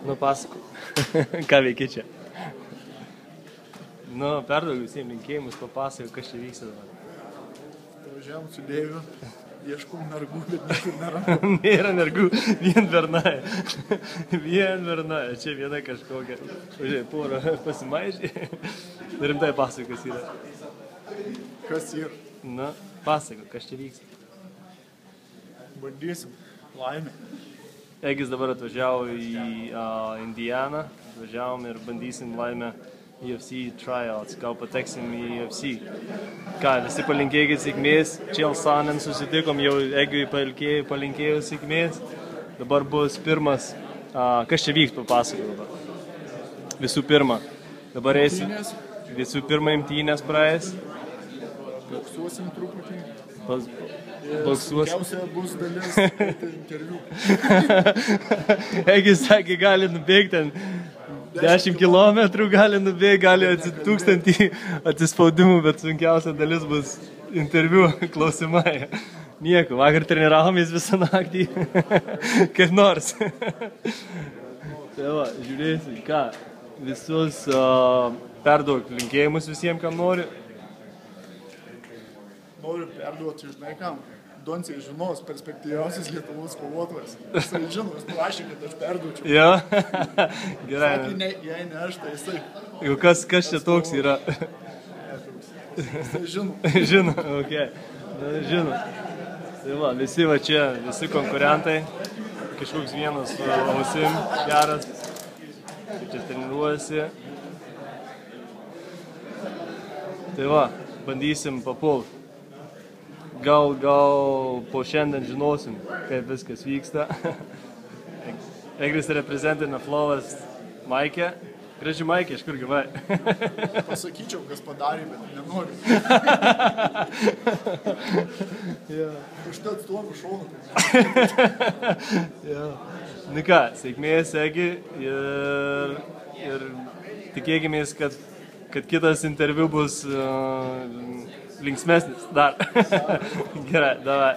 Nu, pasako. Ką veikia čia? Nu, perduok visiems linkėjimus, papasako, kas čia vyksta dabar. Važiavam su Deiviu, ieškom mergų, bet niekur nėra. Nėra mergų, vien vernaja. Vien vernaja, čia viena kažkokia. Žiūrėk, porą pasimaižė. Rimtai pasako, kas yra. Kas yra? Na, pasako, kas čia vyksta. Bandysim. Laimė. Egis dabar atvažiavo į Indianą, atvažiavom ir bandysim laimę UFC tryouts, gal pateksim į UFC. Ką, visi palinkėkit sėkmės, Chael Sonnen susitikom, jau Egiui palinkėjau sėkmės. Dabar bus pirmas, kas čia vyks, papasakau dabar. Visų pirma, dabar esi, visų pirma imtynės praeis. Boksuosim truputį. Balsuos. Sunkiausia bus dalis interviu. Egis sakė, gali nubėgti ten 10 kilometrų, gali nubėgti, gali 1000 atsispaudimų, bet sunkiausia dalis bus interviu klausimai. Nieko, vakar treniravomės visą naktį, kaip nors. Tai va, žiūrėsim, ką, visus perduok linkėjimus visiems, kam nori. Noriu perduoti, žinai kam, Donciai žinos, perspektyviausias Lietuvos kovotojas. Jisai žino, jis prašė, kad aš perduočiau. Jo, gerai. Sakė, jei ne aš, tai jisai. Jau kas čia toks yra? Jisai žino. Žino, okei. Žino. Tai va, visi va čia, visi konkurentai. Kažkoks vienas su ausim geras. Čia treniruojasi. Tai va, bandysim papult. Gal po šiandien žinosim, kaip viskas vyksta. Egris reprezentina Flovas Maikė. Graži Maikė, iš kur gyvai? Pasakyčiau, kas padarė, bet nenoriu. Užtat stoviu šonu. Nu ką, sėkmės Egi ir tikėkimės, kad kitas interviu bus linksmesnis dar. Gerai, davai.